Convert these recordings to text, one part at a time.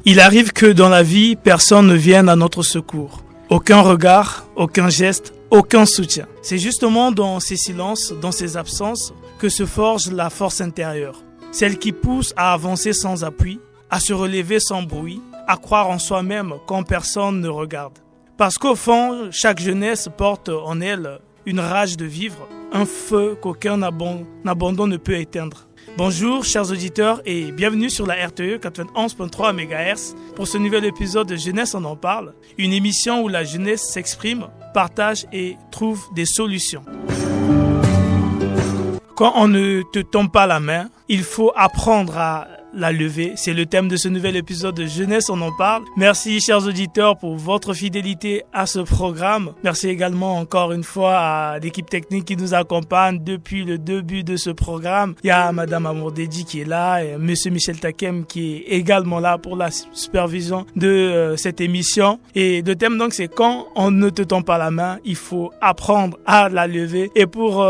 Il arrive que dans la vie, personne ne vienne à notre secours. Aucun regard, aucun geste, aucun soutien. C'est justement dans ces silences, dans ces absences, que se forge la force intérieure. Celle qui pousse à avancer sans appui, à se relever sans bruit, à croire en soi-même quand personne ne regarde. Parce qu'au fond, chaque jeunesse porte en elle une rage de vivre, un feu qu'aucun abandon ne peut éteindre. Bonjour chers auditeurs et bienvenue sur la RTE 91.3 MHz pour ce nouvel épisode de Jeunesse on en parle, une émission où la jeunesse s'exprime, partage et trouve des solutions. Quand on ne te tend pas la main, il faut apprendre à la lever. C'est le thème de ce nouvel épisode de Jeunesse on en parle. Merci chers auditeurs pour votre fidélité à ce programme. Merci également encore une fois à l'équipe technique qui nous accompagne depuis le début de ce programme. Il y a Madame Amourdedi qui est là et Monsieur Michel Takem qui est également là pour la supervision de cette émission. Et le thème donc c'est quand on ne te tend pas la main, il faut apprendre à la lever. Et pour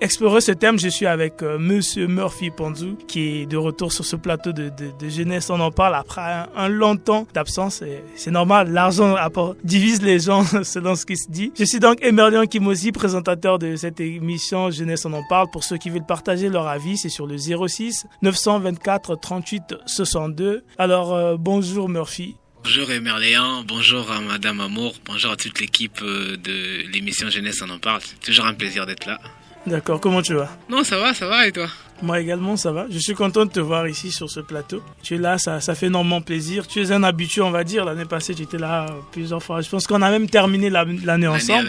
explorer ce thème, je suis avec Monsieur Murphy Panzou qui est de retour sur ce plateau de Jeunesse. On en parle après un long temps d'absence. Et c'est normal, l'argent divise les gens selon ce qui se dit. Je suis donc Emerlian Kimosi, présentateur de cette émission Jeunesse on en parle. Pour ceux qui veulent partager leur avis, c'est sur le 06 924 38 62. Alors bonjour Murphy. Bonjour Emerlian, bonjour à Madame Amour, bonjour à toute l'équipe de l'émission Jeunesse on en parle. C'est toujours un plaisir d'être là. D'accord, comment tu vas? Non, ça va et toi? Moi également, ça va. Je suis content de te voir ici sur ce plateau. Tu es là, ça fait énormément plaisir. Tu es un habitué, on va dire. L'année passée, tu étais là plusieurs fois. Je pense qu'on a même terminé l'année ensemble.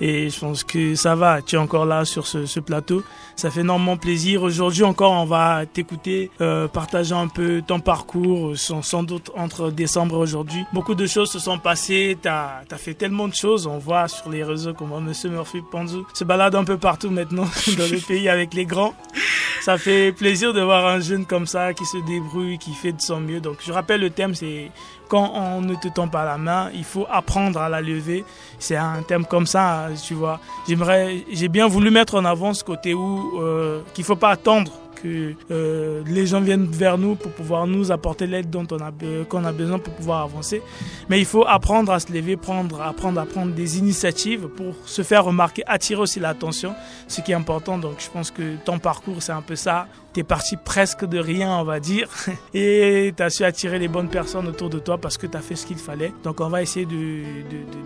Et je pense que ça va. Tu es encore là sur ce plateau. Ça fait énormément plaisir. Aujourd'hui encore, on va t'écouter, partager un peu ton parcours, sans doute entre décembre et aujourd'hui. Beaucoup de choses se sont passées. T'as fait tellement de choses. On voit sur les réseaux comment Monsieur Murphy Panzou se balade un peu partout maintenant dans le pays avec les grands. Ça fait plaisir de voir un jeune comme ça qui se débrouille, qui fait de son mieux. Donc je rappelle le thème, c'est quand on ne te tend pas la main, il faut apprendre à la lever. C'est un thème comme ça, tu vois. J'ai bien voulu mettre en avant ce côté où qu'il faut pas attendre que les gens viennent vers nous pour pouvoir nous apporter l'aide dont qu'on a besoin pour pouvoir avancer. Mais il faut apprendre à se lever, apprendre à prendre des initiatives pour se faire remarquer, attirer aussi l'attention, ce qui est important. Donc je pense que ton parcours, c'est un peu ça. T'es parti presque de rien, on va dire, et t'as su attirer les bonnes personnes autour de toi parce que t'as fait ce qu'il fallait. Donc on va essayer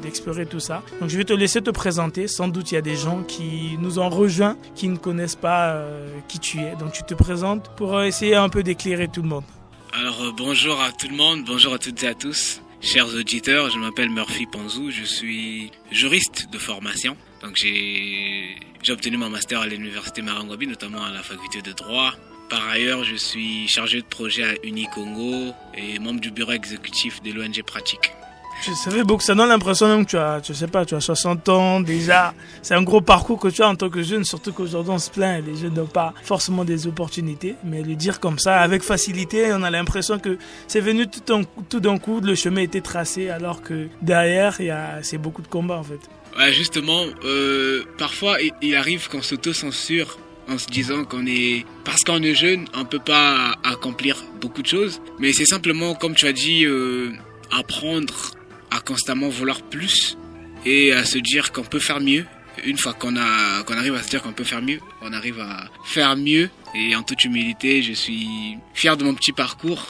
d'explorer tout ça. Donc je vais te laisser te présenter. Sans doute il y a des gens qui nous ont rejoints, qui ne connaissent pas qui tu es. Donc tu te présentes pour essayer un peu d'éclairer tout le monde. Alors bonjour à tout le monde, bonjour à toutes et à tous. Chers auditeurs, je m'appelle Murphy Panzou, je suis juriste de formation. Donc j'ai obtenu mon master à l'université Marangouabi, notamment à la faculté de droit. Par ailleurs, je suis chargé de projet à Unicongo et membre du bureau exécutif de l'ONG Pratique. Je savais beaucoup, ça donne l'impression même que tu as 60 ans déjà. C'est un gros parcours que tu as en tant que jeune, surtout qu'aujourd'hui on se plaint, les jeunes n'ont pas forcément des opportunités. Mais le dire comme ça, avec facilité, on a l'impression que c'est venu tout d'un coup, le chemin était tracé, alors que derrière, c'est beaucoup de combats en fait. Ouais, justement, parfois il arrive qu'on s'auto-censure en se disant parce qu'on est jeune, on peut pas accomplir beaucoup de choses. Mais c'est simplement, comme tu as dit, apprendre à constamment vouloir plus et à se dire qu'on peut faire mieux. Une fois qu'on arrive à se dire qu'on peut faire mieux, on arrive à faire mieux. Et en toute humilité, je suis fier de mon petit parcours.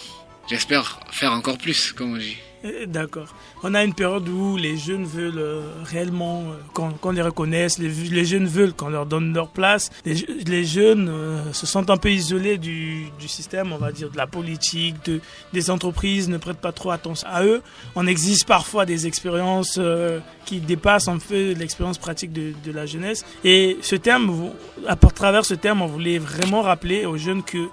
J'espère faire encore plus, comme on dit. D'accord. On a une période où les jeunes veulent réellement qu'on les reconnaisse, les jeunes veulent qu'on leur donne leur place. Les jeunes se sentent un peu isolés du système, on va dire, de la politique, des entreprises ne prêtent pas trop attention à eux. On exige parfois des expériences qui dépassent un peu l'expérience pratique de la jeunesse. Et ce thème, à travers ce thème, on voulait vraiment rappeler aux jeunes que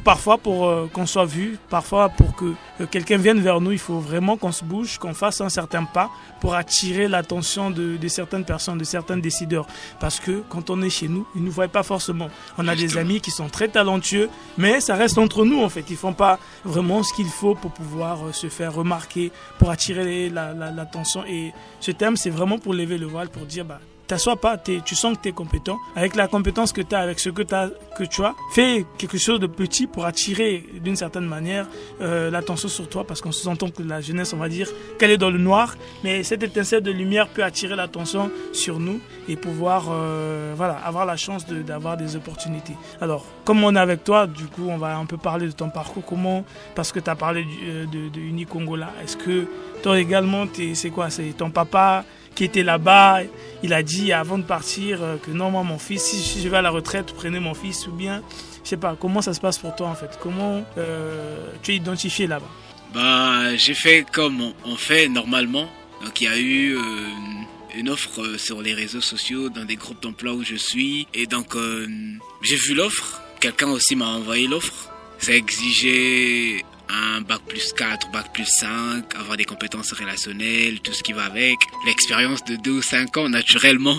parfois pour qu'on soit vu, parfois pour que quelqu'un vienne vers nous, il faut vraiment qu'on se bouge, qu'on fasse un certain pas pour attirer l'attention de certaines personnes, de certains décideurs. Parce que quand on est chez nous, ils ne nous voient pas forcément. On a des amis qui sont très talentueux, mais ça reste entre nous en fait. Ils ne font pas vraiment ce qu'il faut pour pouvoir se faire remarquer, pour attirer l'attention. Et ce thème, c'est vraiment pour lever le voile, pour dire t'assois pas, tu sens que tu es compétent. Avec la compétence que tu as, avec ce que tu as, fais quelque chose de petit pour attirer d'une certaine manière l'attention sur toi, parce qu'on se entend que la jeunesse, on va dire qu'elle est dans le noir, mais cette étincelle de lumière peut attirer l'attention sur nous et pouvoir avoir la chance d'avoir des opportunités. Alors, comme on est avec toi, du coup, on va un peu parler de ton parcours. Parce que tu as parlé de Unicongola. Est-ce que toi également, c'est ton papa qui était là-bas, il a dit avant de partir que non, moi, mon fils, si je vais à la retraite, prenez mon fils, ou bien, je sais pas, comment ça se passe pour toi en fait? Comment tu es identifié là-bas? J'ai fait comme on fait normalement. Donc, il y a eu une offre sur les réseaux sociaux, dans des groupes d'emploi où je suis. Et donc, j'ai vu l'offre. Quelqu'un aussi m'a envoyé l'offre. Ça exigeait un bac plus 4, bac plus 5, avoir des compétences relationnelles, tout ce qui va avec. L'expérience de 2 ou 5 ans, naturellement.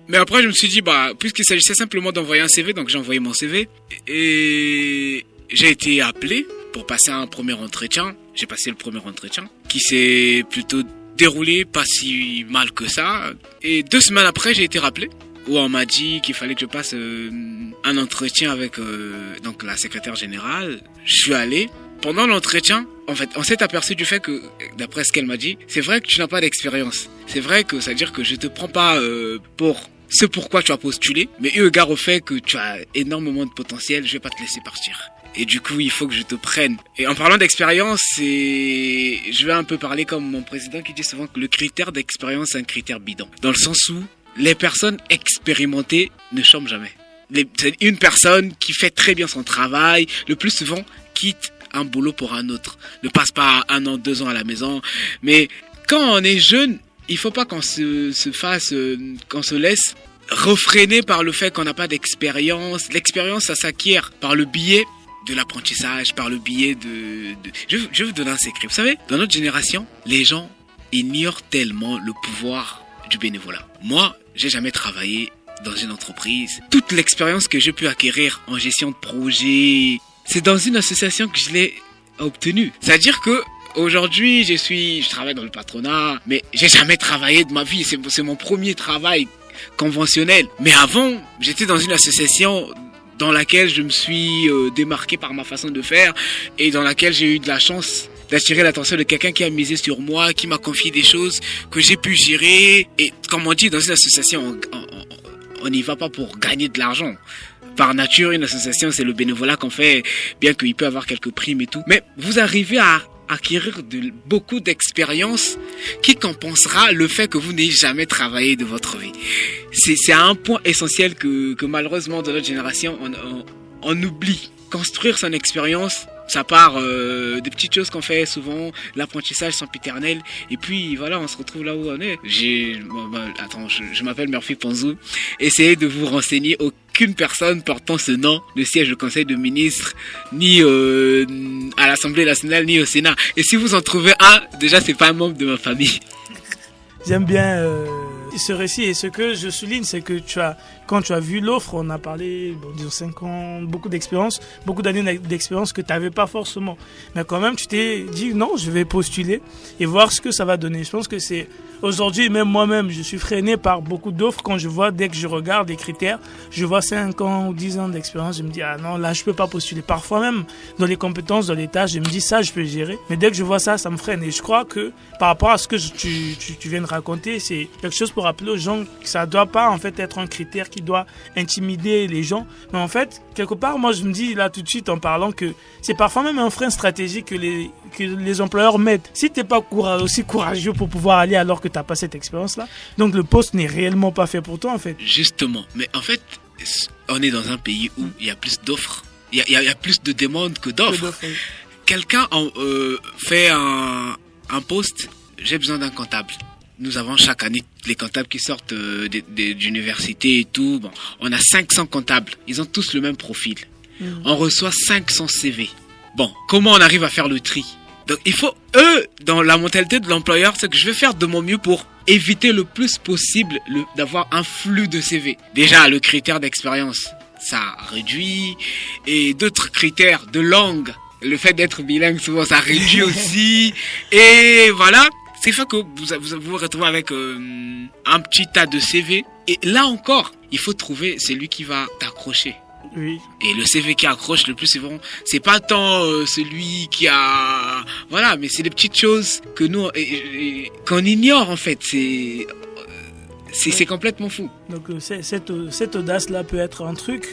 Mais après, je me suis dit, puisqu'il s'agissait simplement d'envoyer un CV, donc j'ai envoyé mon CV. Et j'ai été appelé pour passer un premier entretien. J'ai passé le premier entretien, qui s'est plutôt déroulé pas si mal que ça. Et 2 semaines après, j'ai été rappelé, où on m'a dit qu'il fallait que je passe un entretien avec donc la secrétaire générale. Je suis allé. Pendant l'entretien, en fait, on s'est aperçu du fait que, d'après ce qu'elle m'a dit, c'est vrai que tu n'as pas d'expérience. C'est vrai que ça veut dire que je te prends pas pour ce pourquoi tu as postulé, mais eu égard au fait que tu as énormément de potentiel, je vais pas te laisser partir. Et du coup, il faut que je te prenne. Et en parlant d'expérience, je vais un peu parler comme mon président qui dit souvent que le critère d'expérience, c'est un critère bidon. Dans le sens où les personnes expérimentées ne chôment jamais. C'est une personne qui fait très bien son travail, le plus souvent quitte un boulot pour un autre. Ne passe pas 1 an, 2 ans à la maison. Mais quand on est jeune, il faut pas qu'on se laisse refréner par le fait qu'on n'a pas d'expérience. L'expérience, ça s'acquiert par le biais de l'apprentissage, par le biais Je vais vous donner un secret. Vous savez, dans notre génération, les gens ignorent tellement le pouvoir du bénévolat. Moi, j'ai jamais travaillé dans une entreprise. Toute l'expérience que j'ai pu acquérir en gestion de projet, c'est dans une association que je l'ai obtenue. C'est-à-dire que aujourd'hui, je travaille dans le patronat, mais j'ai jamais travaillé de ma vie. C'est mon premier travail conventionnel. Mais avant, j'étais dans une association dans laquelle je me suis démarqué par ma façon de faire et dans laquelle j'ai eu de la chance d'attirer l'attention de quelqu'un qui a misé sur moi, qui m'a confié des choses que j'ai pu gérer. Et comme on dit, dans une association, on n'y va pas pour gagner de l'argent. Par nature, une association, c'est le bénévolat qu'on fait, bien qu'il peut avoir quelques primes et tout. Mais vous arrivez à acquérir beaucoup d'expérience qui compensera le fait que vous n'ayez jamais travaillé de votre vie. C'est un point essentiel que malheureusement dans notre génération on oublie. Construire son expérience, ça part des petites choses qu'on fait souvent, l'apprentissage sempiternel, et puis voilà, on se retrouve là où on est. Je m'appelle Murphy Ponzou. Essayez de vous renseigner. Aucune personne portant ce nom ne siège au Conseil de ministres, ni à l'Assemblée nationale, ni au Sénat. Et si vous en trouvez un, déjà c'est pas un membre de ma famille. J'aime bien ce récit, et ce que je souligne, c'est que quand tu as vu l'offre, on a parlé, disons 5 ans, beaucoup d'expérience, beaucoup d'années d'expérience que tu n'avais pas forcément. Mais quand même, tu t'es dit non, je vais postuler et voir ce que ça va donner. Je pense que c'est aujourd'hui, même moi-même, je suis freiné par beaucoup d'offres quand dès que je regarde les critères, je vois 5 ans ou 10 ans d'expérience, je me dis, ah non, là, je peux pas postuler. Parfois même, dans les compétences, dans les tâches, je me dis ça, je peux gérer. Mais dès que je vois ça, ça me freine. Et je crois que par rapport à ce que tu viens de raconter, c'est quelque chose pour rappeler aux gens que ça doit pas, en fait, être un critère qui doit intimider les gens. Mais en fait, quelque part, moi, je me dis là tout de suite en parlant que c'est parfois même un frein stratégique que les employeurs mettent. Si t'es pas aussi courageux pour pouvoir aller alors que t'as pas cette expérience-là, donc le poste n'est réellement pas fait pour toi, en fait. Justement. Mais en fait, on est dans un pays où il y a plus d'offres. Il y a plus de demandes que d'offres. Oui. Quelqu'un fait un poste, j'ai besoin d'un comptable. Nous avons chaque année les comptables qui sortent d'université et tout. Bon, on a 500 comptables. Ils ont tous le même profil. On reçoit 500 CV. Bon, comment on arrive à faire le tri? Donc, il faut, dans la mentalité de l'employeur, c'est que je vais faire de mon mieux pour éviter le plus possible d'avoir un flux de CV. Déjà, le critère d'expérience, ça réduit. Et d'autres critères de langue, le fait d'être bilingue, souvent, ça réduit aussi. Et voilà. Ce qui fait que vous vous retrouvez avec un petit tas de CV. Et là encore, il faut trouver celui qui va t'accrocher. Oui. Et le CV qui accroche le plus souvent, c'est pas tant celui qui a... Voilà, mais c'est des petites choses que nous, qu'on ignore en fait. C'est complètement fou. Donc cette audace-là peut être un truc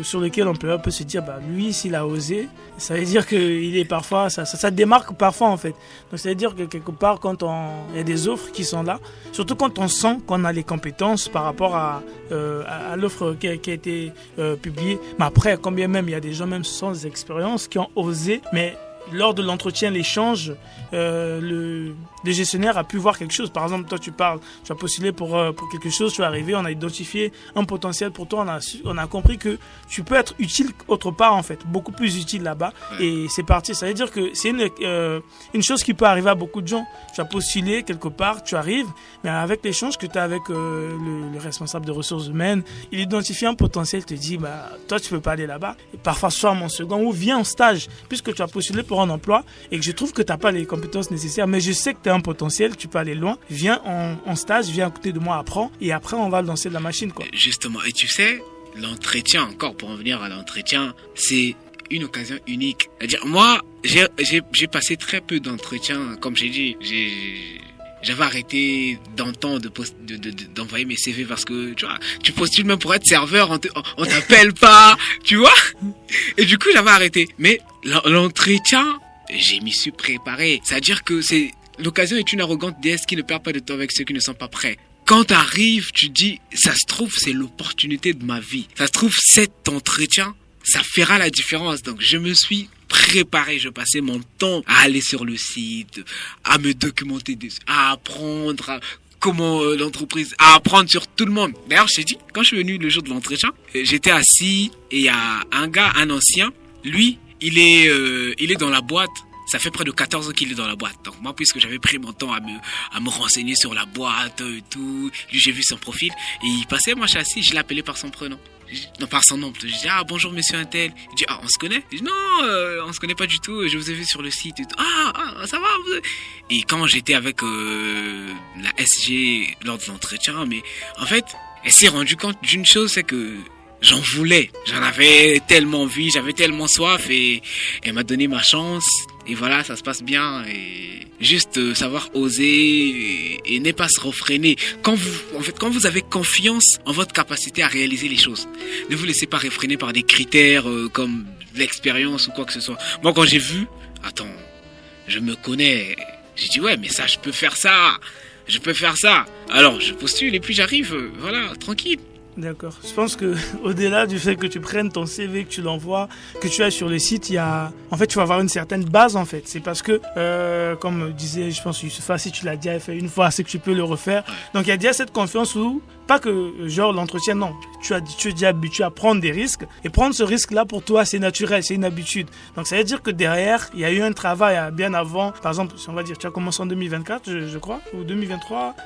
sur lequel on peut un peu se dire, lui, s'il a osé, ça veut dire qu'il est parfois, ça démarque parfois en fait. Donc ça veut dire que quelque part, quand il y a des offres qui sont là, surtout quand on sent qu'on a les compétences par rapport à l'offre qui a été publiée. Mais après, quand bien même il y a des gens même sans expérience qui ont osé, mais lors de l'entretien, l'échange, le gestionnaire a pu voir quelque chose. Par exemple, toi, tu as postulé pour quelque chose, tu es arrivé, on a identifié un potentiel pour toi, on a compris que tu peux être utile autre part, en fait, beaucoup plus utile là-bas. Et c'est parti. Ça veut dire que c'est une chose qui peut arriver à beaucoup de gens. Tu as postulé quelque part, tu arrives, mais avec l'échange que tu as avec le responsable de ressources humaines, il identifie un potentiel, te dit, toi, tu peux pas aller là-bas. Et parfois, sois mon second ou viens en stage, puisque tu as postulé pour un emploi et que je trouve que tu n'as pas les compétences nécessaires, mais je sais que tu as un potentiel, tu peux aller loin, viens en stage, viens à côté de moi, apprends, et après on va lancer de la machine, quoi. Justement, et tu sais, l'entretien, encore pour en venir à l'entretien, c'est une occasion unique. C'est-à-dire, moi, j'ai passé très peu d'entretiens, comme j'ai dit, j'avais arrêté d'envoyer mes CV parce que, tu vois, tu postules même pour être serveur, on t'appelle pas, tu vois. Et du coup, j'avais arrêté. Mais l'entretien, j'ai m'y suis préparé. C'est-à-dire que l'occasion est une arrogante déesse qui ne perd pas de temps avec ceux qui ne sont pas prêts. Quand t'arrives, tu dis, ça se trouve, c'est l'opportunité de ma vie. Ça se trouve, cet entretien, ça fera la différence. Donc, je me suis préparé, je passais mon temps à aller sur le site, à me documenter, à apprendre comment l'entreprise, à apprendre sur tout le monde. D'ailleurs, je t'ai dit, quand je suis venu le jour de l'entretien, j'étais assis et il y a un gars, un ancien, lui, il est dans la boîte. Ça fait près de 14 ans qu'il est dans la boîte. Donc moi, puisque j'avais pris mon temps à me renseigner sur la boîte et tout, lui, j'ai vu son profil et il passait, moi je suis assis, je l'appelais par son prénom. Non, par son nom. Je dis, bonjour monsieur Untel. Il dit, on se connaît? Je dis, non, on se connaît pas du tout, je vous ai vu sur le site et tout. Ça va Et quand j'étais avec la SG lors de l'entretien, mais en fait, elle s'est rendue compte d'une chose, c'est que j'en voulais. J'en avais tellement envie, j'avais tellement soif et elle m'a donné ma chance. Et voilà, ça se passe bien. Et juste savoir oser et ne pas se refréner. Quand vous avez confiance en votre capacité à réaliser les choses, ne vous laissez pas réfréner par des critères comme l'expérience ou quoi que ce soit. Moi, quand j'ai vu, je me connais. J'ai dit, ouais, mais ça, je peux faire ça. Alors, je postule et puis j'arrive, voilà, tranquille. D'accord. Je pense que au-delà du fait que tu prennes ton CV, que tu l'envoies, que tu ailles sur le site, tu vas avoir une certaine base en fait. C'est parce que, comme disait, je pense, Youssoupha, si tu l'as déjà fait une fois, c'est que tu peux le refaire. Donc il y a déjà cette confiance où, pas que genre l'entretien, non. Tu es déjà habitué à prendre des risques et prendre ce risque-là pour toi, c'est naturel, c'est une habitude. Donc ça veut dire que derrière, il y a eu un travail bien avant. Par exemple, si on va dire, tu as commencé en 2024, je crois, ou 2023.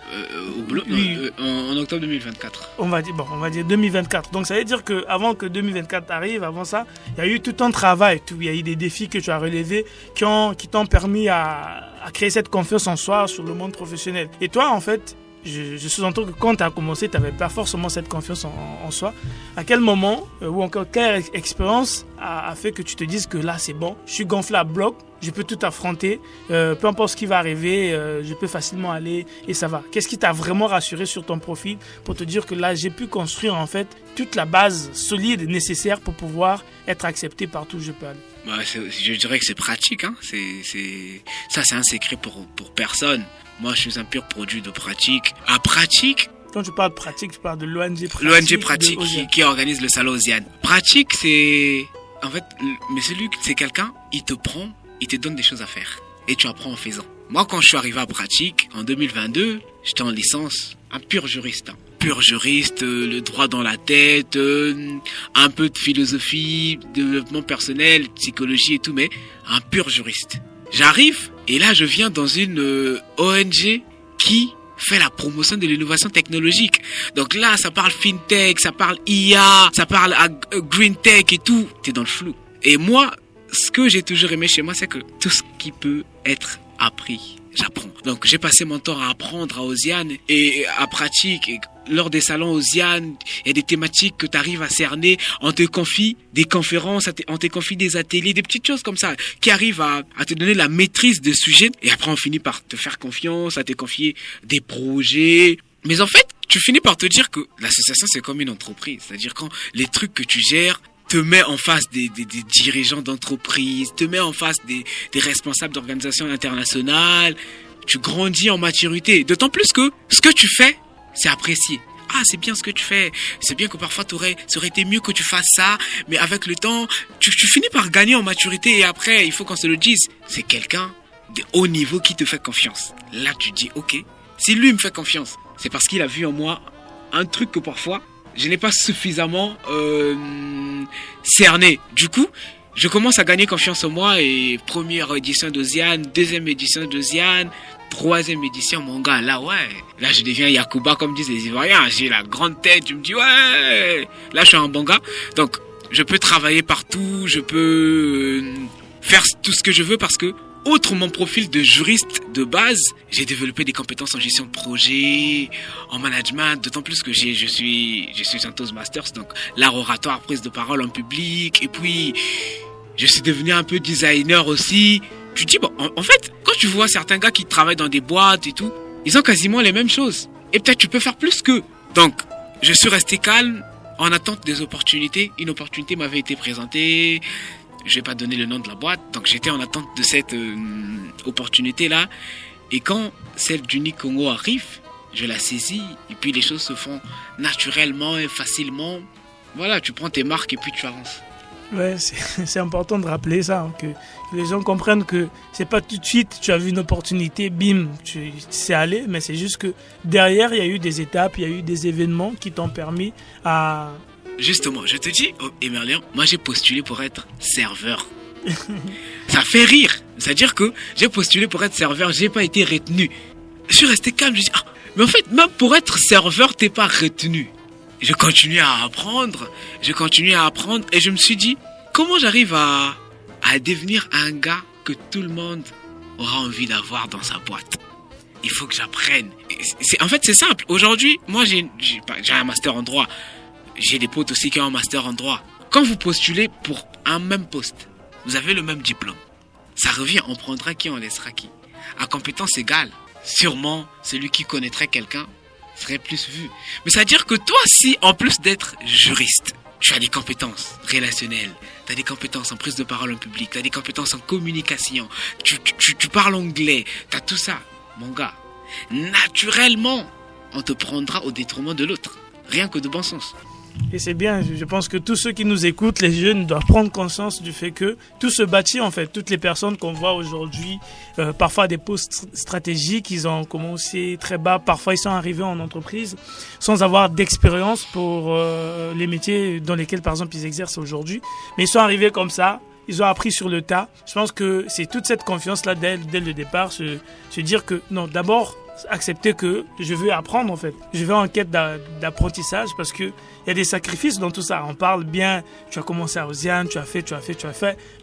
En octobre 2024. On va dire 2024. Donc ça veut dire que avant que 2024 arrive, avant ça, il y a eu tout un travail, il y a eu des défis que tu as relevés qui t'ont permis à créer cette confiance en soi sur le monde professionnel. Et toi, en fait, je sous-entends que quand tu as commencé, tu n'avais pas forcément cette confiance en soi. À quel moment, ou encore quelle expérience a fait que tu te dises que là, c'est bon, je suis gonflé à bloc, je peux tout affronter, peu importe ce qui va arriver, je peux facilement aller et ça va. Qu'est-ce qui t'a vraiment rassuré sur ton profil pour te dire que là, j'ai pu construire en fait toute la base solide nécessaire pour pouvoir être accepté partout où je peux aller? Je dirais que c'est pratique, hein. Ça, c'est un secret pour personne. Moi, je suis un pur produit de pratique. À pratique, quand tu parles de pratique, tu parles de l'ONG Pratique. L'ONG Pratique qui organise le salon Osiane. Pratique, c'est... En fait, c'est quelqu'un, il te prend, il te donne des choses à faire. Et tu apprends en faisant. Moi, quand je suis arrivé à Pratique, en 2022, j'étais en licence, un pur juriste. Pur juriste, le droit dans la tête, un peu de philosophie, développement personnel, psychologie et tout, mais un pur juriste. J'arrive, et là, je viens dans une ONG qui fait la promotion de l'innovation technologique. Donc là, ça parle fintech, ça parle IA, ça parle green tech et tout. T'es dans le flou. Et moi, ce que j'ai toujours aimé chez moi, c'est que tout ce qui peut être appris, j'apprends. Donc j'ai passé mon temps à apprendre à Osiane et à pratique. Et lors des salons Osiane, il y a des thématiques que tu arrives à cerner. On te confie des conférences, on te confie des ateliers, des petites choses comme ça qui arrivent à te donner la maîtrise de sujet. Et après, on finit par te faire confiance, à te confier des projets. Mais en fait, tu finis par te dire que l'association, c'est comme une entreprise. C'est-à-dire quand les trucs que tu gères te met en face des dirigeants d'entreprise, te met en face des responsables d'organisations internationales. Tu grandis en maturité. D'autant plus que ce que tu fais, c'est apprécié. Ah, c'est bien ce que tu fais. C'est bien que parfois ça aurait été mieux que tu fasses ça. Mais avec le temps, tu finis par gagner en maturité. Et après, il faut qu'on se le dise. C'est quelqu'un de haut niveau qui te fait confiance. Là, tu dis, ok, si lui me fait confiance, c'est parce qu'il a vu en moi un truc que parfois, je n'ai pas suffisamment cerné. Du coup, je commence à gagner confiance en moi. Et première édition d'Osiane, deuxième édition d'Osiane, troisième édition, mon gars, là, ouais. Là, je deviens Yakuba, comme disent les Ivoiriens. J'ai la grande tête, tu me dis, ouais. Là, je suis un bon gars. Donc, je peux travailler partout, je peux faire tout ce que je veux parce que, outre mon profil de juriste de base, j'ai développé des compétences en gestion de projet, en management, d'autant plus que je suis un Toastmasters, donc l'art oratoire, prise de parole en public, et puis je suis devenu un peu designer aussi. Tu dis, bon, en fait, quand tu vois certains gars qui travaillent dans des boîtes et tout, ils ont quasiment les mêmes choses. Et peut-être tu peux faire plus qu'eux. Donc, je suis resté calme en attente des opportunités. Une opportunité m'avait été présentée. Je vais pas donner le nom de la boîte. Donc, j'étais en attente de cette opportunité-là. Et quand celle du Congo arrive, je la saisis. Et puis, les choses se font naturellement et facilement. Voilà, tu prends tes marques et puis tu avances. Ouais, c'est important de rappeler ça, hein, que les gens comprennent que c'est pas tout de suite tu as vu une opportunité, bim, tu sais aller, mais c'est juste que derrière il y a eu des étapes, il y a eu des événements qui t'ont permis à... Justement, je te dis, Emerlian, moi j'ai postulé pour être serveur. Ça fait rire, c'est-à-dire que j'ai postulé pour être serveur, j'ai pas été retenu. Je suis resté calme, je dis, mais en fait, même pour être serveur, t'es pas retenu. Je continue à apprendre et je me suis dit, comment j'arrive à devenir un gars que tout le monde aura envie d'avoir dans sa boîte. Il faut que j'apprenne. En fait, c'est simple. Aujourd'hui, moi, j'ai un master en droit. J'ai des potes aussi qui ont un master en droit. Quand vous postulez pour un même poste, vous avez le même diplôme. Ça revient, on prendra qui, on laissera qui. À compétence égale, sûrement, celui qui connaîtrait quelqu'un serait plus vu. Mais ça veut dire que toi, si en plus d'être juriste, tu as des compétences relationnelles, tu as des compétences en prise de parole en public, tu as des compétences en communication, tu parles anglais, tu as tout ça, mon gars, naturellement, on te prendra au détriment de l'autre. Rien que de bon sens. Et c'est bien, je pense que tous ceux qui nous écoutent, les jeunes, doivent prendre conscience du fait que tout se bâtit en fait. Toutes les personnes qu'on voit aujourd'hui, parfois des postes stratégiques, ils ont commencé très bas, parfois ils sont arrivés en entreprise sans avoir d'expérience pour les métiers dans lesquels par exemple ils exercent aujourd'hui. Mais ils sont arrivés comme ça, ils ont appris sur le tas. Je pense que c'est toute cette confiance-là dès le départ, se dire que non, d'abord accepter que je veux apprendre en fait. Je vais en quête d'apprentissage parce que il y a des sacrifices dans tout ça. On parle bien, tu as commencé à Osiane, tu as fait.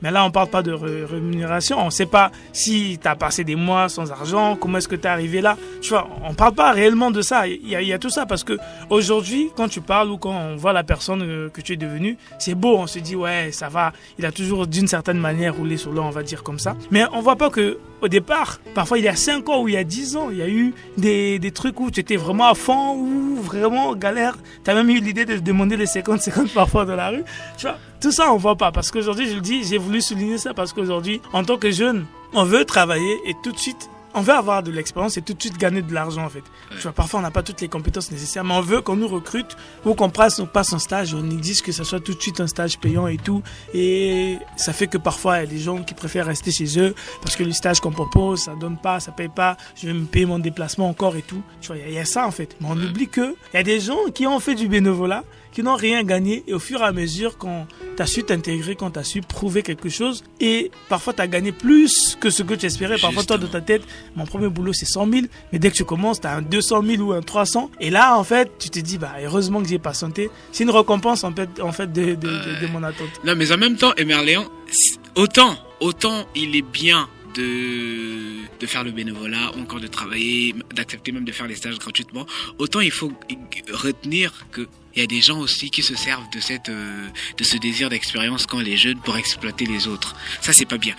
Mais là, on parle pas de rémunération. On sait pas si tu as passé des mois sans argent, comment est-ce que tu es arrivé là. Tu vois, on parle pas réellement de ça. Il y a tout ça parce que aujourd'hui, quand tu parles ou quand on voit la personne que tu es devenue, c'est beau. On se dit, ouais, ça va. Il a toujours d'une certaine manière roulé sur l'eau, on va dire comme ça. Mais on voit pas que au départ, parfois il y a 5 ans ou il y a 10 ans, il y a eu des trucs où tu étais vraiment à fond ou vraiment galère. Tu as même eu l'idée de demander les 50 parfois dans la rue. Tu vois, tout ça on voit pas parce qu'aujourd'hui, je le dis, j'ai voulu souligner ça parce qu'aujourd'hui, en tant que jeune, on veut travailler et tout de suite, on veut avoir de l'expérience et tout de suite gagner de l'argent en fait. Ouais. Tu vois, parfois on n'a pas toutes les compétences nécessaires, mais on veut qu'on nous recrute ou qu'on passe un stage. On exige que ça soit tout de suite un stage payant et tout. Et ça fait que parfois il y a des gens qui préfèrent rester chez eux parce que le stage qu'on propose, ça donne pas, ça paye pas. Je vais me payer mon déplacement encore et tout. Tu vois, il y a ça en fait. Mais on oublie que il y a des gens qui ont fait du bénévolat, qui n'ont rien gagné et au fur et à mesure quand tu as su t'intégrer, quand tu as su prouver quelque chose et parfois tu as gagné plus que ce que tu espérais. Parfois toi dans ta tête, mon premier boulot c'est 100 000 mais dès que tu commences tu as un 200 000 ou un 300 et là en fait tu te dis bah heureusement que j'ai patienté. C'est une récompense en fait de mon attente. Non mais en même temps Emerlian, autant il est bien de faire le bénévolat, ou encore de travailler, d'accepter même de faire les stages gratuitement, autant il faut retenir que il y a des gens aussi qui se servent de ce désir d'expérience quand les jeunes pour exploiter les autres. Ça, c'est pas bien.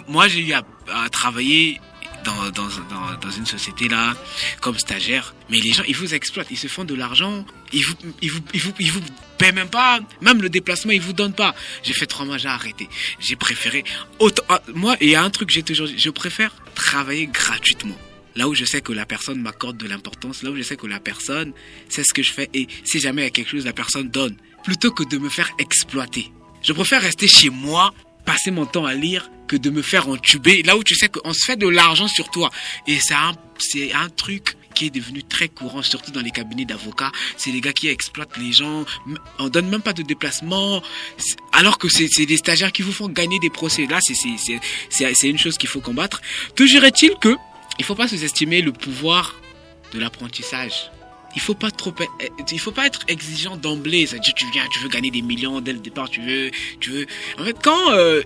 Moi, j'ai eu à travailler dans une société là comme stagiaire, mais les gens ils vous exploitent, ils se font de l'argent, ils vous paient même pas, même le déplacement ils vous donnent pas. J'ai fait 3 mois, j'ai arrêté. J'ai préféré moi, il y a un truc que j'ai toujours dit, je préfère travailler gratuitement. Là où je sais que la personne m'accorde de l'importance, là où je sais que la personne sait ce que je fais, et si jamais il y a quelque chose, la personne donne, plutôt que de me faire exploiter. Je préfère rester chez moi, passer mon temps à lire, que de me faire entuber, là où tu sais qu'on se fait de l'argent sur toi. Et c'est un truc qui est devenu très courant, surtout dans les cabinets d'avocats. C'est les gars qui exploitent les gens, on donne même pas de déplacement, alors que c'est des stagiaires qui vous font gagner des procès. Là, c'est une chose qu'il faut combattre. Toujours est-il que il faut pas sous-estimer le pouvoir de l'apprentissage. Il faut pas être exigeant d'emblée. C'est-à-dire, tu veux gagner des millions dès le départ, tu veux. En fait, quand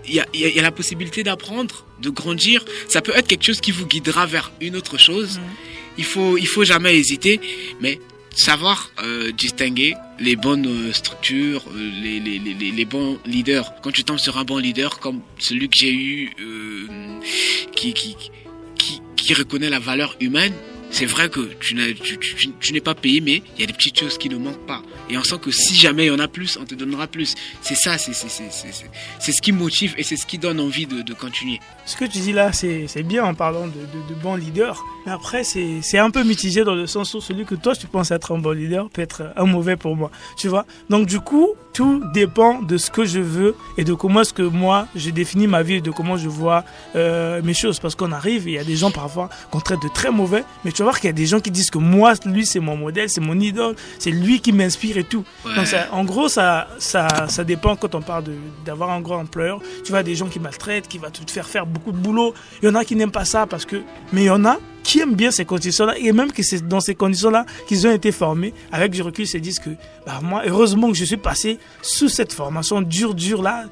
il y a la possibilité d'apprendre, de grandir, ça peut être quelque chose qui vous guidera vers une autre chose. Il faut jamais hésiter, mais savoir distinguer les bonnes structures, les bons leaders. Quand tu tombes sur un bon leader comme celui que j'ai eu, qui reconnaît la valeur humaine, c'est vrai que tu n'es pas payé, mais il y a des petites choses qui ne manquent pas. Et on sent que si jamais il y en a plus, on te donnera plus. C'est ça, c'est ce qui motive et c'est ce qui donne envie de continuer. Ce que tu dis là, c'est bien en parlant de bons leaders. Mais après, c'est un peu mitigé dans le sens où celui que toi, tu penses être un bon leader peut être un mauvais pour moi. Tu vois? Donc du coup, tout dépend de ce que je veux et de comment est-ce que moi, je définis ma vie et de comment je vois mes choses. Parce qu'on arrive et il y a des gens parfois qu'on traite de très mauvais, mais tu vas voir qu'il y a des gens qui disent que moi, lui, c'est mon modèle, c'est mon idole, c'est lui qui m'inspire et tout. Ouais. Donc en gros, ça dépend quand on parle d'avoir un grand employeur. Tu vois, des gens qui maltraitent, qui va te faire beaucoup de boulot. Il y en a qui n'aiment pas ça mais il y en a qui aiment bien ces conditions-là et même que c'est dans ces conditions-là qu'ils ont été formés. Avec du recul, ils se disent que moi, heureusement que je suis passé sous cette formation dure là,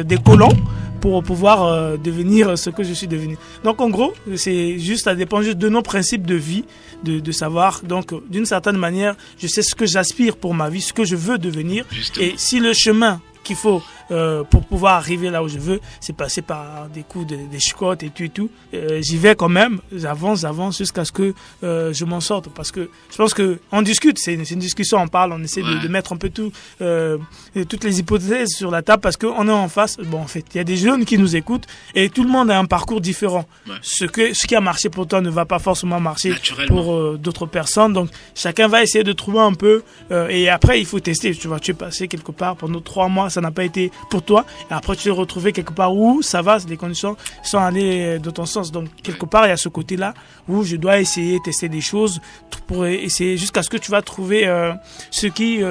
des colons pour pouvoir devenir ce que je suis devenu. Donc en gros, ça dépend juste de nos principes de vie, de savoir. Donc d'une certaine manière, je sais ce que j'aspire pour ma vie, ce que je veux devenir. Justement. Et si le chemin qu'il faut pour pouvoir arriver là où je veux, c'est passer par des coups, des chicottes et tout. J'y vais quand même, j'avance jusqu'à ce que je m'en sorte. Parce que je pense qu'on discute, c'est une discussion, on parle, on essaie de mettre un peu toutes les hypothèses sur la table parce qu'on est en face. Bon, en fait, il y a des jeunes qui nous écoutent et tout le monde a un parcours différent. Ouais. Ce qui a marché pour toi ne va pas forcément marcher pour d'autres personnes. Donc, chacun va essayer de trouver un peu et après, il faut tester. Tu vois, tu es passé quelque part pendant 3 mois, ça n'a pas été pour toi et après tu t'es retrouvé quelque part où ça va, les conditions sont allées dans ton sens. Donc quelque part il y a ce côté là où je dois essayer de tester des choses pour essayer jusqu'à ce que tu vas trouver ce qui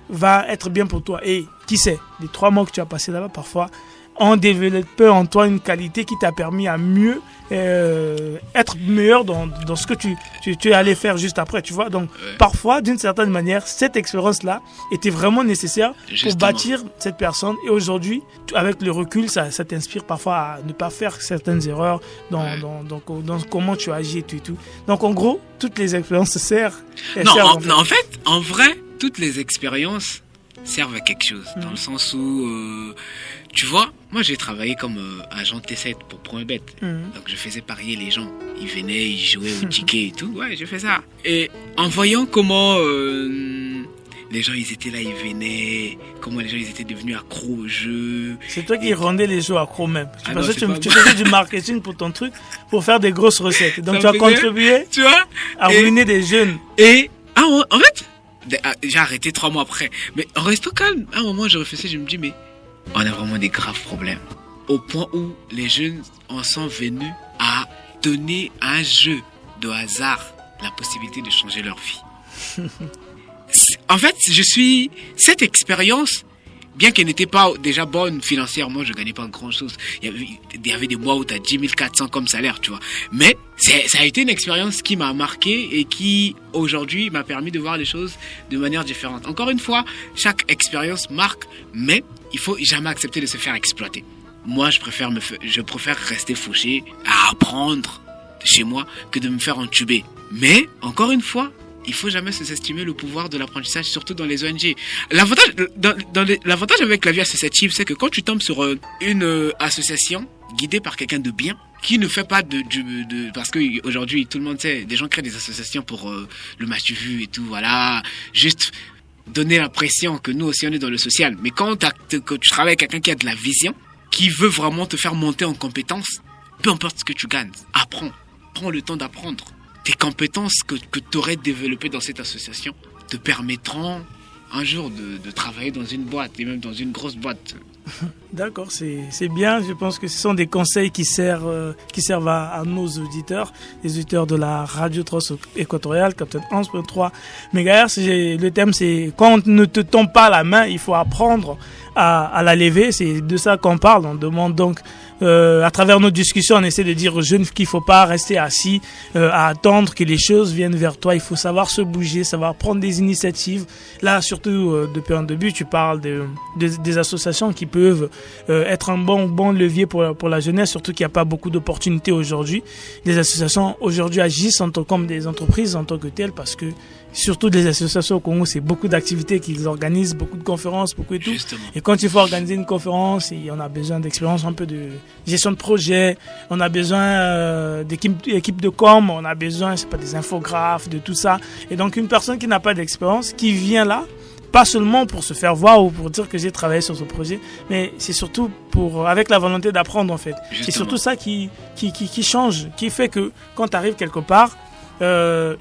va être bien pour toi. Et qui sait, les 3 mois que tu as passé là-bas, parfois ont développé en toi une qualité qui t'a permis à mieux être meilleur dans ce que tu es allé faire juste après, tu vois. Donc parfois, d'une certaine manière, cette expérience-là était vraiment nécessaire pour bâtir cette personne. Et aujourd'hui, avec le recul, ça t'inspire parfois à ne pas faire certaines erreurs dans comment tu agis et tout. Donc en gros, toutes les expériences servent. En fait, en vrai, toutes les expériences servent à quelque chose, dans le sens où tu vois, moi j'ai travaillé comme agent T7 pour ProBet. Donc je faisais parier les gens. Ils venaient, ils jouaient au ticket et tout. Ouais, j'ai fait ça. Et en voyant comment les gens ils étaient là, ils venaient, comment les gens ils étaient devenus accros au jeu. C'est toi qui rendais les jeux accros même. Tu faisais du marketing pour ton truc, pour faire des grosses recettes. Donc tu as contribué à ruiner des jeunes. Et en fait, j'ai arrêté 3 mois après. Mais en restant calme, à un moment je réfléchissais, je me dis mais on a vraiment des graves problèmes. Au point où les jeunes en sont venus à donner à un jeu de hasard la possibilité de changer leur vie. En fait, cette expérience, bien qu'elle n'était pas déjà bonne financièrement, je gagnais pas grand chose. Il y avait des mois où tu as 10 400 comme salaire, tu vois. Mais ça a été une expérience qui m'a marqué et qui, aujourd'hui, m'a permis de voir les choses de manière différente. Encore une fois, chaque expérience marque, mais il faut jamais accepter de se faire exploiter. moi, je préfère rester fauché à apprendre chez moi que de me faire entuber. Mais, encore une fois, il faut jamais sous-estimer le pouvoir de l'apprentissage, surtout dans les ONG. L'avantage avec la vie associative, c'est que quand tu tombes sur une association guidée par quelqu'un de bien, qui ne fait pas parce que aujourd'hui tout le monde sait, des gens créent des associations pour le match du vu et tout, voilà, juste donner l'impression que nous aussi on est dans le social. Mais quand tu travailles avec quelqu'un qui a de la vision, qui veut vraiment te faire monter en compétences, peu importe ce que tu gagnes, prends le temps d'apprendre. Tes compétences que tu aurais développées dans cette association te permettront un jour de travailler dans une boîte, et même dans une grosse boîte. D'accord, c'est bien. Je pense que ce sont des conseils qui servent à nos auditeurs, les auditeurs de la radio Trans-Équatoriale, Captain 11.3 MHz. Le thème, c'est quand on ne te tend pas la main, il faut apprendre à la lever. C'est de ça qu'on parle. On demande donc, à travers nos discussions, on essaie de dire aux jeunes qu'il faut pas rester assis à attendre que les choses viennent vers toi. Il faut savoir se bouger, savoir prendre des initiatives. Là, surtout depuis un début, tu parles des associations qui peuvent être un bon levier pour la jeunesse, surtout qu'il n'y a pas beaucoup d'opportunités aujourd'hui. Les associations aujourd'hui agissent comme des entreprises en tant que telles, parce que surtout les associations au Congo, c'est beaucoup d'activités qu'ils organisent, beaucoup de conférences, beaucoup et tout. Justement. Et quand il faut organiser une conférence, on a besoin d'expérience, un peu de gestion de projet, on a besoin d'équipe de com, on a besoin, des infographes, de tout ça. Et donc une personne qui n'a pas d'expérience, qui vient là, pas seulement pour se faire voir ou pour dire que j'ai travaillé sur ce projet, mais c'est surtout avec la volonté d'apprendre en fait. Justement. C'est surtout ça qui change, qui fait que quand tu arrives quelque part,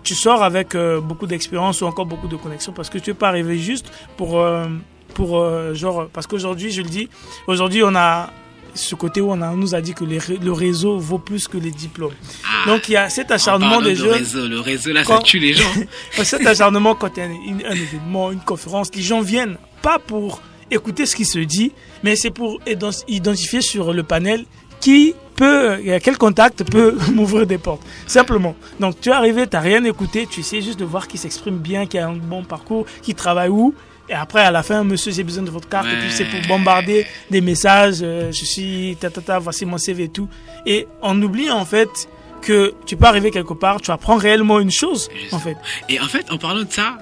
tu sors avec beaucoup d'expérience ou encore beaucoup de connexions, parce que tu n'es pas arrivé juste pour parce qu'aujourd'hui, je le dis, aujourd'hui on a ce côté où on nous a dit que le réseau vaut plus que les diplômes. Donc il y a cet acharnement des jeunes. Le réseau là, ça tue les gens. Cet acharnement quand il y a un événement, une conférence, les gens viennent pas pour écouter ce qui se dit, mais c'est pour identifier sur le panel quel contact peut m'ouvrir des portes, simplement. Donc tu es arrivé, tu n'as rien écouté, tu essaies juste de voir qui s'exprime bien, qui a un bon parcours, qui travaille où. Et après, à la fin, monsieur, j'ai besoin de votre carte. Ouais. Et puis, c'est pour bombarder des messages. Je suis voici mon CV et tout. Et on oublie, en fait, que tu peux arriver quelque part, tu apprends réellement une chose, en fait. Et en fait, en parlant de ça,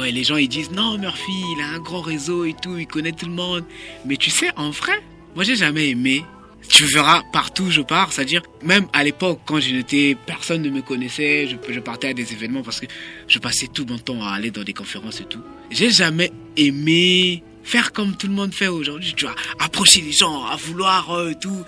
les gens, ils disent, non, Murphy, il a un grand réseau et tout, il connaît tout le monde. Mais tu sais, en vrai, moi, j'ai jamais aimé. Tu verras partout où je pars, c'est-à-dire même à l'époque quand personne ne me connaissait, je partais à des événements parce que je passais tout mon temps à aller dans des conférences et tout. J'ai jamais aimé faire comme tout le monde fait aujourd'hui, tu vois, approcher les gens, à vouloir tout.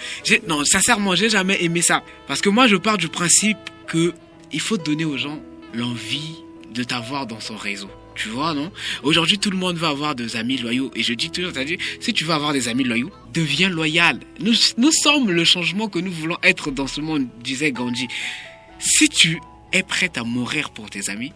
Non, sincèrement, j'ai jamais aimé ça, parce que moi je pars du principe que il faut donner aux gens l'envie de t'avoir dans son réseau. Tu vois, non? Aujourd'hui, tout le monde veut avoir des amis loyaux. Et je dis toujours, c'est-à-dire, si tu veux avoir des amis loyaux, deviens loyal. Nous sommes le changement que nous voulons être dans ce monde, disait Gandhi. Si tu es prêt à mourir pour tes amis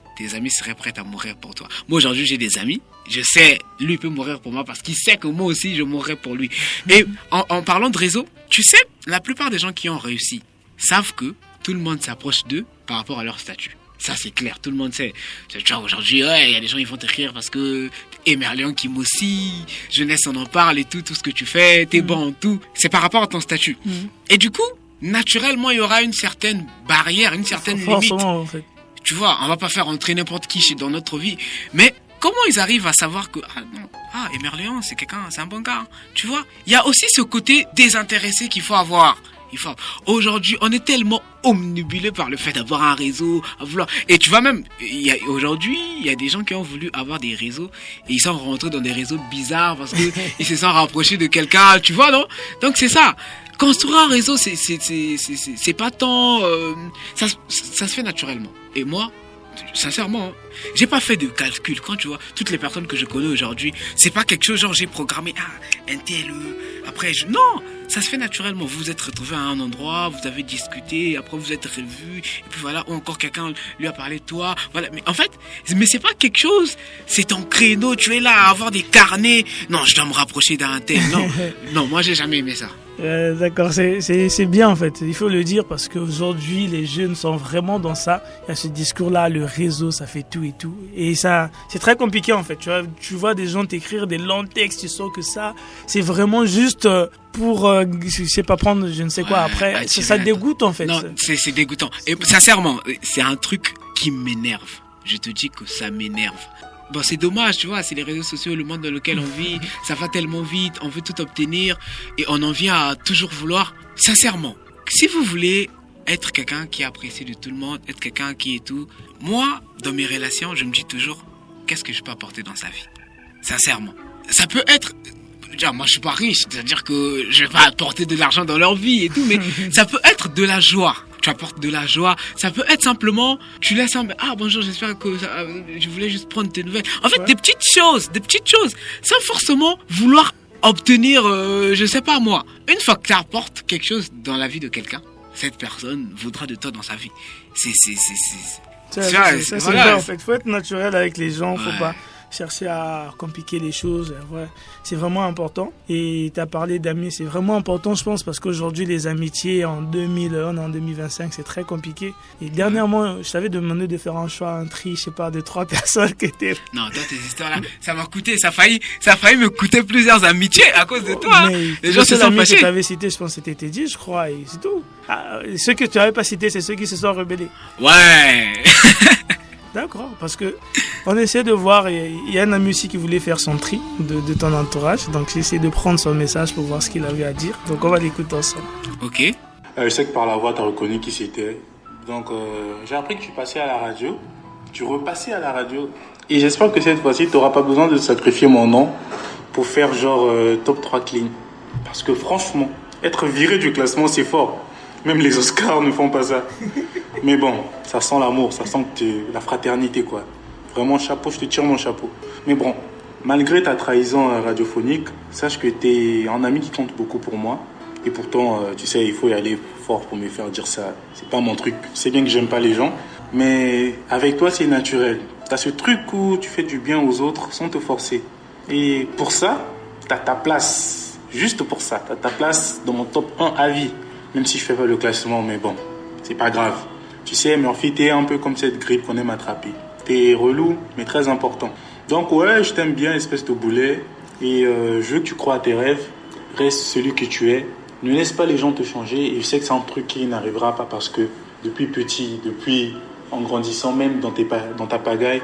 seraient prêts à mourir pour toi. Moi, aujourd'hui, j'ai des amis. Je sais, lui peut mourir pour moi parce qu'il sait que moi aussi, je mourrai pour lui. Et en parlant de réseau, tu sais, la plupart des gens qui ont réussi savent que tout le monde s'approche d'eux par rapport à leur statut. Ça, c'est clair, tout le monde sait. Tu vois, aujourd'hui, il y a des gens qui vont t'écrire parce que Emerlion qui m'aussit, Jeunesse on en parle et tout ce que tu fais, t'es bon, tout. C'est par rapport à ton statut. Et du coup, naturellement, il y aura une certaine barrière, une certaine limite. En fait. Tu vois, on va pas faire entrer n'importe qui dans notre vie. Mais comment ils arrivent à savoir que, Emerlion, c'est un bon gars. Tu vois, il y a aussi ce côté désintéressé qu'il faut avoir. Aujourd'hui, on est tellement omnibulé par le fait d'avoir un réseau, à vouloir. Et tu vois même, aujourd'hui, il y a des gens qui ont voulu avoir des réseaux et ils sont rentrés dans des réseaux bizarres parce que ils se sont rapprochés de quelqu'un, tu vois, non? Donc c'est ça. Construire un réseau, c'est pas tant, ça se fait naturellement. Et moi, sincèrement, j'ai pas fait de calcul. Quand tu vois toutes les personnes que je connais aujourd'hui, c'est pas quelque chose genre j'ai programmé un tel après non, ça se fait naturellement. Vous vous êtes retrouvés à un endroit, vous avez discuté, après vous êtes revus, et puis voilà, ou encore quelqu'un lui a parlé de toi, voilà. Mais en fait, c'est pas quelque chose, c'est ton créneau, tu es là à avoir des carnets. Non, je dois me rapprocher d'un tel. Non, moi j'ai jamais aimé ça. D'accord, c'est bien en fait, il faut le dire parce qu'aujourd'hui les jeunes sont vraiment dans ça. Il y a ce discours-là, le réseau, ça fait tout et tout. Et ça, c'est très compliqué en fait. Tu vois des gens t'écrire des longs textes, tu sens que ça, c'est vraiment juste pour, je sais pas, prendre je ne sais quoi après. Ça dégoûte en fait. Non, c'est dégoûtant. Et sincèrement, c'est un truc qui m'énerve. Je te dis que ça m'énerve. Bon, c'est dommage, tu vois, c'est les réseaux sociaux, le monde dans lequel on vit, ça va tellement vite, on veut tout obtenir et on en vient à toujours vouloir. Sincèrement, si vous voulez être quelqu'un qui est apprécié de tout le monde, être quelqu'un qui est tout, moi, dans mes relations, je me dis toujours, qu'est-ce que je peux apporter dans sa vie? Sincèrement. Ça peut être, moi je suis pas riche, c'est-à-dire que je vais pas apporter de l'argent dans leur vie et tout, mais ça peut être de la joie. Tu apportes de la joie. Ça peut être simplement, tu laisses un, bonjour, j'espère que je voulais juste prendre tes nouvelles. En fait, des petites choses, sans forcément vouloir obtenir, je sais pas moi. Une fois que tu apportes quelque chose dans la vie de quelqu'un, cette personne voudra de toi dans sa vie. C'est vrai en fait. Faut être naturel avec les gens, faut pas chercher à compliquer les choses. Ouais. C'est vraiment important. Et tu as parlé d'amis, c'est vraiment important, je pense, parce qu'aujourd'hui, les amitiés en 2025, c'est très compliqué. Et dernièrement, je t'avais demandé de faire un choix, un tri, je sais pas, de 3 personnes qui étaient... Non, toi, tes histoires-là, ça m'a coûté, ça a failli me coûter plusieurs amitiés à cause de toi. Mais les gens se sont fâchés. Que tu avais cité, je pense que c'était Teddy, je crois, et c'est tout. Ceux que tu n'avais pas cités, c'est ceux qui se sont rebellés. Ouais. D'accord, parce que on essaie de voir, il y a un ami aussi qui voulait faire son tri de ton entourage, donc j'ai essayé de prendre son message pour voir ce qu'il avait à dire, donc on va l'écouter ensemble. Ok. Je sais que par la voix, tu as reconnu qui c'était, donc j'ai appris que tu passais à la radio, tu repassais à la radio, et j'espère que cette fois-ci, tu n'auras pas besoin de sacrifier mon nom pour faire genre top 3 clean, parce que franchement, être viré du classement, c'est fort. Même les Oscars ne font pas ça. Mais bon, ça sent l'amour, ça sent la fraternité, quoi. Vraiment, chapeau, je te tire mon chapeau. Mais bon, malgré ta trahison radiophonique, sache que tu es un ami qui compte beaucoup pour moi. Et pourtant, tu sais, il faut y aller fort pour me faire dire ça. C'est pas mon truc. C'est bien que j'aime pas les gens. Mais avec toi, c'est naturel. Tu as ce truc où tu fais du bien aux autres sans te forcer. Et pour ça, tu as ta place. Juste pour ça, tu as ta place dans mon top 1 à vie. Même si je fais pas le classement, mais bon, c'est pas grave. Tu sais, Murphy, t'es un peu comme cette grippe qu'on aime attraper. T'es relou, mais très important. Donc ouais, je t'aime bien, espèce de boulet. Et je veux que tu crois à tes rêves. Reste celui que tu es. Ne laisse pas les gens te changer. Et je sais que c'est un truc qui n'arrivera pas parce que depuis petit, depuis en grandissant, même dans ta pagaille,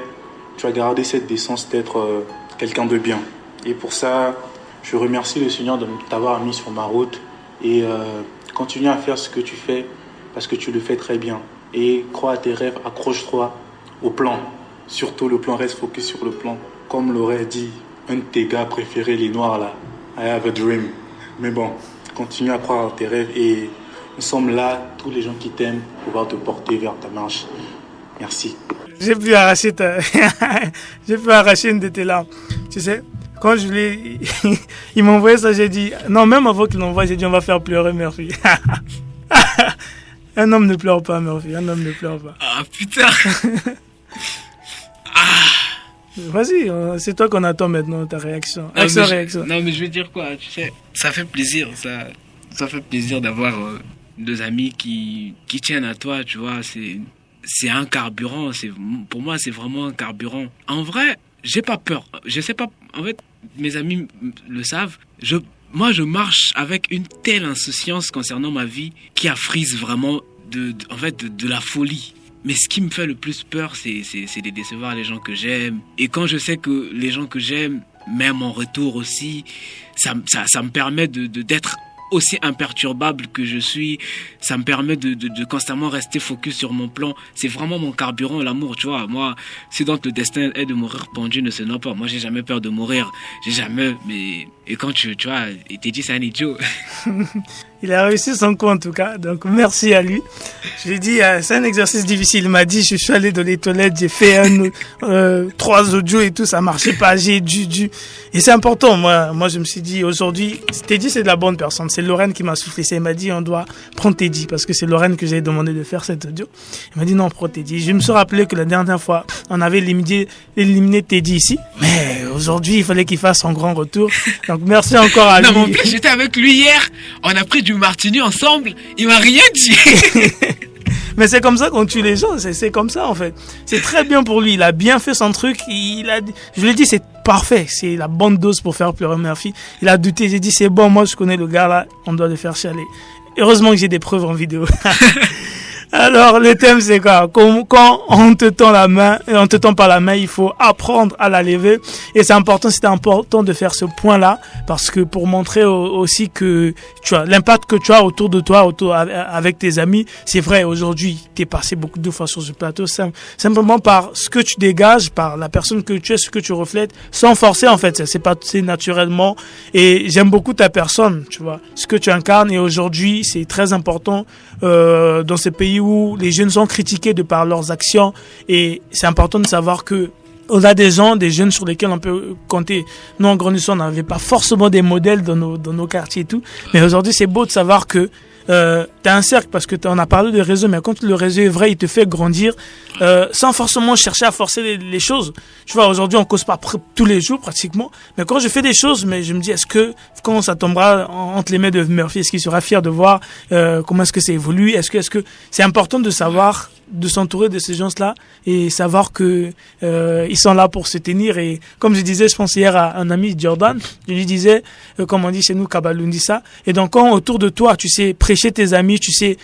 tu as gardé cette décence d'être quelqu'un de bien. Et pour ça, je remercie le Seigneur de t'avoir mis sur ma route. Et continue à faire ce que tu fais parce que tu le fais très bien. Et crois à tes rêves, accroche-toi au plan. Surtout le plan, reste focus sur le plan. Comme l'aurait dit un de tes gars préférés, les noirs là. I have a dream. Mais bon, continue à croire à tes rêves et nous sommes là, tous les gens qui t'aiment, pour pouvoir te porter vers ta marche. Merci. J'ai pu arracher une de tes larmes. Tu sais, quand il m'a envoyé ça, j'ai dit, non, même avant qu'il l'envoie, j'ai dit, on va faire pleurer Murphy. Un homme ne pleure pas, Murphy, un homme ne pleure pas. Ah, putain. Vas-y, c'est toi qu'on attend maintenant, ta réaction. Réaction. Non, mais je veux dire quoi, tu sais, ça fait plaisir, ça fait plaisir d'avoir deux amis qui tiennent à toi, tu vois, c'est un carburant, pour moi, c'est vraiment un carburant. En vrai, j'ai pas peur, je sais pas, en fait, mes amis le savent, moi, je marche avec une telle insouciance concernant ma vie qui affrise vraiment de la folie. Mais ce qui me fait le plus peur, c'est de décevoir les gens que j'aime. Et quand je sais que les gens que j'aime m'aiment en retour aussi, ça me permet d'être aussi imperturbable que je suis. Ça me permet de constamment rester focus sur mon plan. C'est vraiment mon carburant, l'amour, tu vois. Moi, si donc le destin est de mourir pendu, ne se noie pas. Moi, j'ai jamais peur de mourir. J'ai jamais, mais, et quand tu vois, il t'a dit c'est un idiot. Il a réussi son coup en tout cas, donc merci à lui. Je lui ai dit, c'est un exercice difficile. Il m'a dit, je suis allé dans les toilettes, j'ai fait 3 audios et tout, ça marchait pas, j'ai dû. Et c'est important, moi je me suis dit, aujourd'hui, Teddy c'est de la bonne personne. C'est Lorraine qui m'a soufflé ça. Il m'a dit, on doit prendre Teddy, parce que c'est Lorraine que j'ai demandé de faire cet audio. Il m'a dit, non, prends Teddy. Je me suis rappelé que la dernière fois, on avait éliminé Teddy ici, mais aujourd'hui, il fallait qu'il fasse son grand retour. Donc, merci encore à lui. Non, mais en plus, j'étais avec lui hier. On a pris du martini ensemble. Il m'a rien dit. Mais c'est comme ça qu'on tue les gens. C'est comme ça, en fait. C'est très bien pour lui. Il a bien fait son truc. Je lui ai dit, c'est parfait. C'est la bonne dose pour faire pleurer Murphy. Il a douté. J'ai dit, c'est bon. Moi, je connais le gars là. On doit le faire chialer. Heureusement que j'ai des preuves en vidéo. Alors, le thème, c'est quoi? Quand on te tend la main, on te tend pas la main, il faut apprendre à la lever. Et c'est important de faire ce point-là, parce que pour montrer aussi que tu as l'impact que tu as autour de toi, avec tes amis. C'est vrai, aujourd'hui, t'es passé beaucoup de fois sur ce plateau, simplement par ce que tu dégages, par la personne que tu es, ce que tu reflètes, sans forcer, en fait. C'est naturellement. Et j'aime beaucoup ta personne, tu vois, ce que tu incarnes. Et aujourd'hui, c'est très important, dans ce pays où les jeunes sont critiqués de par leurs actions, et c'est important de savoir que on a des jeunes sur lesquels on peut compter. Nous, en grandissant, on n'avait pas forcément des modèles dans nos quartiers et tout, mais aujourd'hui, c'est beau de savoir que t'as un cercle, parce que on a parlé de réseau, mais quand le réseau est vrai, il te fait grandir, sans forcément chercher à forcer les choses. Tu vois, aujourd'hui, on cause pas tous les jours, pratiquement, mais quand je fais des choses, mais je me dis, est-ce que, quand ça tombera entre les mains de Murphy, est-ce qu'il sera fier de voir, comment est-ce que ça évolue? Est-ce que c'est important de savoir, de s'entourer de ces gens-là et savoir que ils sont là pour se tenir. Et comme je disais, je pense hier à un ami, Jordan, je lui disais, comme on dit chez nous, Kabaloun dit ça. Et donc, quand autour de toi, tu sais prêcher tes amis, tu sais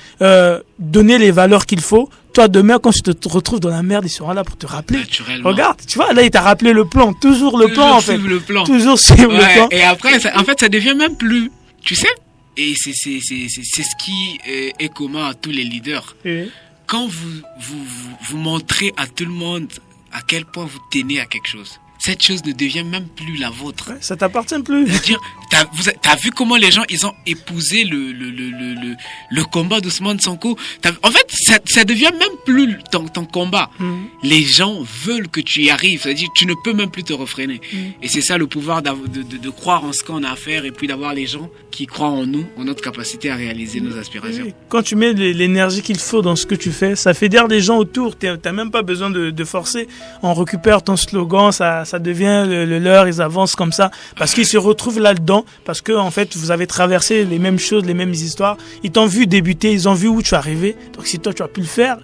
donner les valeurs qu'il faut, toi, demain, quand tu te retrouves dans la merde, ils seront là pour te rappeler. Regarde, tu vois, là, il t'a rappelé le plan. Toujours le plan, en fait. Le plan. Toujours suivre le plan. Et après, en fait, ça devient même plus, tu sais, et c'est ce qui est commun à tous les leaders. Et quand vous montrez à tout le monde à quel point vous tenez à quelque chose, cette chose ne devient même plus la vôtre. Ouais, ça t'appartient plus. C'est-à-dire, t'as vu comment les gens, ils ont épousé le combat d'Ousmane Sonko. En fait, ça devient même plus ton combat. Les gens veulent que tu y arrives. C'est-à-dire, tu ne peux même plus te refréner. Et c'est ça le pouvoir de croire en ce qu'on a à faire, et puis d'avoir les gens qui croient en nous, en notre capacité à réaliser nos aspirations. Oui. Quand tu mets l'énergie qu'il faut dans ce que tu fais, ça fédère les gens autour. T'as même pas besoin de forcer. On récupère ton slogan, ça devient le leur, ils avancent comme ça, parce qu'ils se retrouvent là-dedans, parce que en fait, vous avez traversé les mêmes choses, les mêmes histoires. Ils t'ont vu débuter, ils ont vu où tu es arrivé. Donc si toi tu as pu le faire,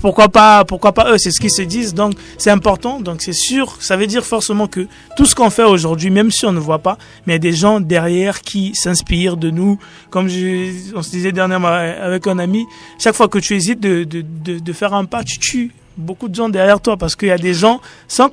pourquoi pas eux, c'est ce qu'ils se disent. Donc c'est important. Donc c'est sûr, ça veut dire forcément que tout ce qu'on fait aujourd'hui, même si on ne voit pas, mais il y a des gens derrière qui s'inspirent de nous. Comme on se disait dernièrement avec un ami, chaque fois que tu hésites de faire un pas, tu tues beaucoup de gens derrière toi, parce qu'il y a des gens, sans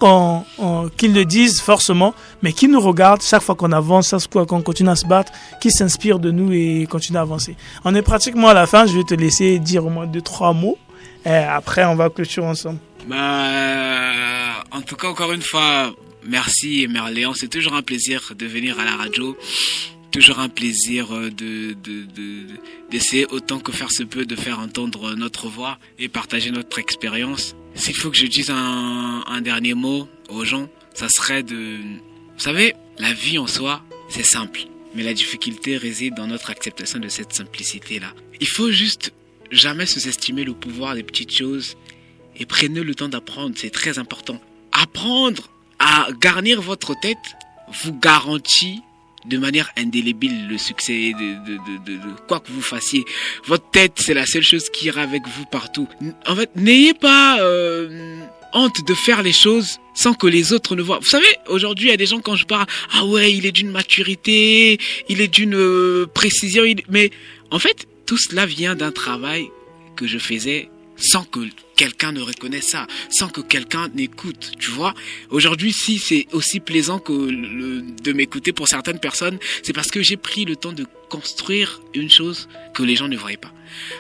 qu'ils le disent forcément, mais qui nous regardent chaque fois qu'on avance, chaque fois qu'on continue à se battre, qui s'inspirent de nous et continuent à avancer. On est pratiquement à la fin, je vais te laisser dire au moins 2-3 mots, et après on va clôturer ensemble. En tout cas, encore une fois, merci Merléon, c'est toujours un plaisir de venir à la radio. Toujours un plaisir d'essayer autant que faire se peut de faire entendre notre voix et partager notre expérience. S'il faut que je dise un dernier mot aux gens, ça serait vous savez, la vie en soi, c'est simple. Mais la difficulté réside dans notre acceptation de cette simplicité-là. Il faut juste jamais sous-estimer le pouvoir des petites choses et prenez le temps d'apprendre, c'est très important. Apprendre à garnir votre tête vous garantit de manière indélébile le succès de quoi que vous fassiez. Votre tête, c'est la seule chose qui ira avec vous partout. En fait, n'ayez pas honte de faire les choses sans que les autres ne voient. Vous savez, aujourd'hui, il y a des gens, quand je parle, ah ouais, il est d'une maturité, il est d'une précision, mais en fait, tout cela vient d'un travail que je faisais sans que quelqu'un ne reconnaisse ça, sans que quelqu'un n'écoute, tu vois. Aujourd'hui, si c'est aussi plaisant que de m'écouter pour certaines personnes, c'est parce que j'ai pris le temps de construire une chose que les gens ne voyaient pas.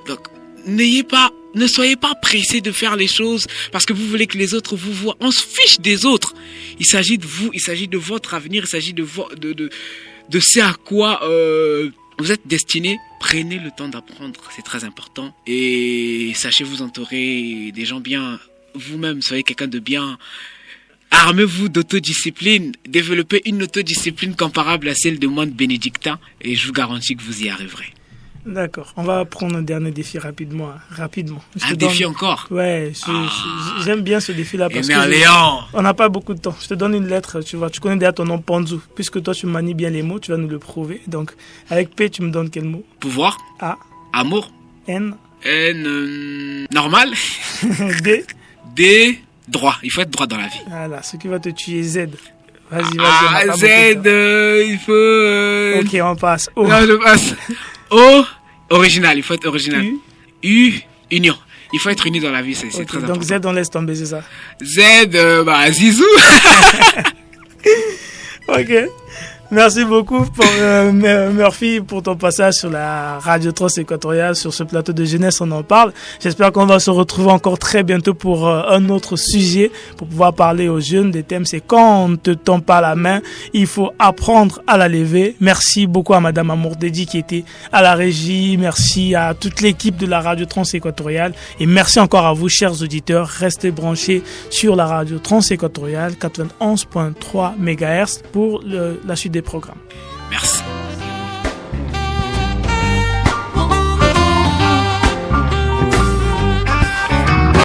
Donc, ne soyez pas pressés de faire les choses parce que vous voulez que les autres vous voient. On se fiche des autres. Il s'agit de vous, il s'agit de votre avenir, il s'agit de ce à quoi vous êtes destiné. Prenez le temps d'apprendre, c'est très important. Et sachez vous entourer des gens bien. Vous-même, soyez quelqu'un de bien. Armez-vous d'autodiscipline. Développez une autodiscipline comparable à celle de moines bénédictins. Et je vous garantis que vous y arriverez. D'accord. On va prendre un dernier défi rapidement. Un défi encore? Ouais, j'aime bien ce défi-là parce que on n'a pas beaucoup de temps. Je te donne une lettre, tu connais déjà ton nom Panzu. Puisque toi, tu manies bien les mots, tu vas nous le prouver. Donc, avec P, tu me donnes quel mot? Pouvoir. A. Amour. N. Normal. D. Droit. Il faut être droit dans la vie. Voilà, ce qui va te tuer, Z. Vas-y. Z, il faut... Ok, on passe. O. Non, je passe. O. Original, il faut être original. U. Union. Il faut être uni dans la vie, c'est très important. Donc Z, on laisse tomber, c'est ça? Z, Zizou. Ok. Merci beaucoup Murphy pour ton passage sur la radio Trans-Équatoriale, sur ce plateau de jeunesse, on en parle. J'espère qu'on va se retrouver encore très bientôt pour un autre sujet, pour pouvoir parler aux jeunes. Des thèmes, c'est quand on ne te tend pas la main, il faut apprendre à la lever. Merci beaucoup à Madame Amourdedi qui était à la régie. Merci à toute l'équipe de la radio Trans-Équatoriale. Et merci encore à vous, chers auditeurs. Restez branchés sur la radio Trans-Équatoriale 91.3 MHz pour la suite des programmes.